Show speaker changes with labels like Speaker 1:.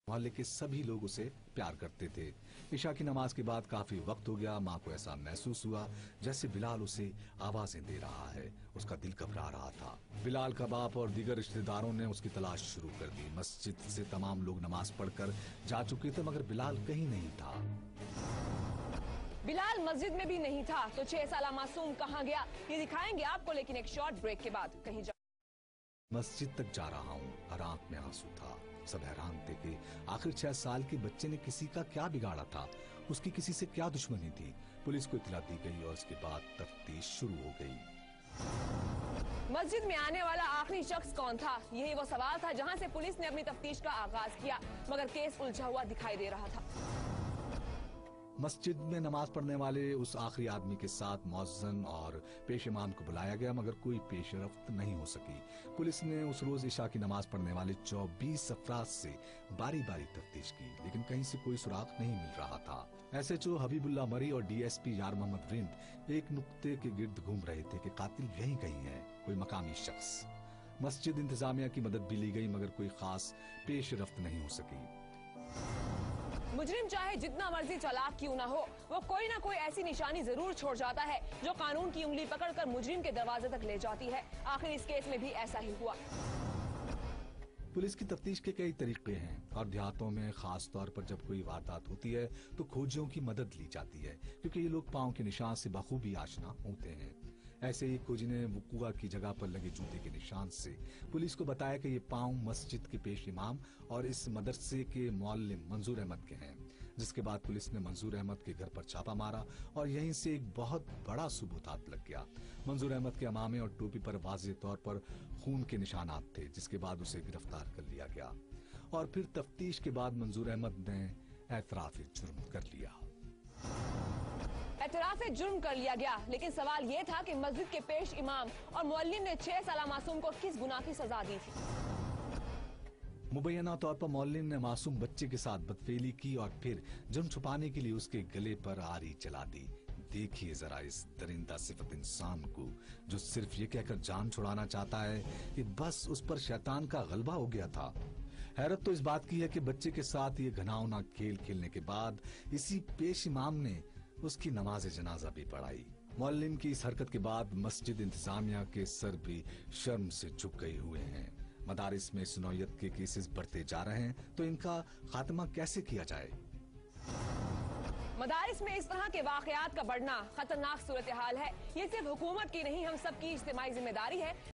Speaker 1: मोहल्ले के सभी लोग उसे प्यार करते थे। इशा की नमाज के बाद काफी वक्त हो गया। माँ को ऐसा महसूस हुआ जैसे बिलाल उसे आवाजें दे रहा है। उसका दिल घबरा रहा था। बिलाल का बाप और दीगर रिश्तेदारों ने उसकी तलाश शुरू कर दी। मस्जिद से तमाम लोग नमाज पढ़कर जा चुके थे, मगर बिलाल कहीं नहीं था।
Speaker 2: बिलाल मस्जिद में भी नहीं था, तो 6 साला मासूम कहाँ गया, ये दिखाएंगे आपको, लेकिन एक शॉर्ट ब्रेक के बाद। कहीं
Speaker 1: मस्जिद तक जा रहा हूँ, हर आंख में आंसू था। सब हैरान थे कि आखिर 6 साल के बच्चे ने किसी का क्या बिगाड़ा था, उसकी किसी से क्या दुश्मनी थी। पुलिस को इत्तला दी गई और उसके बाद तफ्तीश शुरू हो गई।
Speaker 2: मस्जिद में आने वाला आखिरी शख्स कौन था, यही वो सवाल था जहां से पुलिस ने अपनी तफ्तीश का आगाज किया, मगर केस उलझा हुआ दिखाई दे रहा था।
Speaker 1: मस्जिद में नमाज पढ़ने वाले उस आखिरी आदमी के साथ मौज़िन और पेश इमाम को बुलाया गया, मगर कोई पेशरफ्त नहीं हो सकी। पुलिस ने उस रोज इशा की नमाज पढ़ने वाले 24 अफराद से बारी बारी तफ्तीश की, लेकिन कहीं से कोई सुराग नहीं मिल रहा था। SHO हबीबुल्लाह मरी और DSP यार मोहम्मद विंद एक नुक्ते के गिर्द घूम रहे थे कि कातिल यहीं कहीं है, कोई मकामी शख्स। मस्जिद इंतजामिया की मदद भी ली गई, मगर कोई खास पेशरफ्त नहीं हो सकी।
Speaker 2: मुजरिम चाहे जितना मर्जी चालाक क्यों ना हो, वो कोई ना कोई ऐसी निशानी जरूर छोड़ जाता है जो कानून की उंगली पकड़कर मुजरिम के दरवाजे तक ले जाती है। आखिर इस केस में भी ऐसा ही हुआ।
Speaker 1: पुलिस की तफ्तीश के कई तरीके हैं और देहातों में खास तौर पर जब कोई वारदात होती है तो खोजियों की मदद ली जाती है, क्योंकि ये लोग पांव के निशान से बखूबी आशना होते हैं। ऐसे ही खोजी ने वुकुआ की जगह पर लगे जूते के निशान से पुलिस को बताया कि ये पांव मस्जिद के पेश इमाम और इस मदरसे के मौल्लिम मंजूर अहमद के हैं। जिसके बाद पुलिस ने मंजूर अहमद के घर पर छापा मारा और यहीं से एक बहुत बड़ा सबूत हाथ लग गया। मंजूर अहमद के अमामे और टोपी पर वाज़ेह तौर पर खून के निशानात थे, जिसके बाद उसे गिरफ्तार कर लिया गया और फिर तफ्तीश के बाद मंजूर अहमद ने एतराफ़ जुर्म कर लिया।
Speaker 2: एतराफ़ जुर्म कर लिया गया, लेकिन सवाल ये था कि मस्जिद के पेश इमाम और मुअल्लिम ने 6 साला मासूम को किस गुनाह की सजा दी थी।
Speaker 1: मुबैना तौर पर मुअल्लिम ने मासूम बच्चे के साथ बदफेली की और फिर जुर्म छुपाने के लिए उसके गले पर आरी चला दी। देखिए जरा इस दरिंदा सिफत इंसान को, जो सिर्फ ये कहकर जान छुड़ाना चाहता है कि बस उस पर शैतान का गलबा हो गया था। हैरत तो इस बात की है कि बच्चे के साथ ये घिनौना खेल खेलने के बाद इसी पेश इमाम ने उसकी नमाज जनाजा भी पढ़ाई। मुअल्लिम की इस हरकत के बाद मस्जिद इंतजामिया के सर भी शर्म से झुक गए हुए हैं। मदारिस में इस नौयत के केसेस बढ़ते जा रहे हैं, तो इनका खात्मा कैसे किया जाए।
Speaker 2: मदारिस में इस तरह के वाकयात का बढ़ना खतरनाक सूरत हाल है। ये सिर्फ हुकूमत की नहीं, हम सबकी इज्तिमाई जिम्मेदारी है।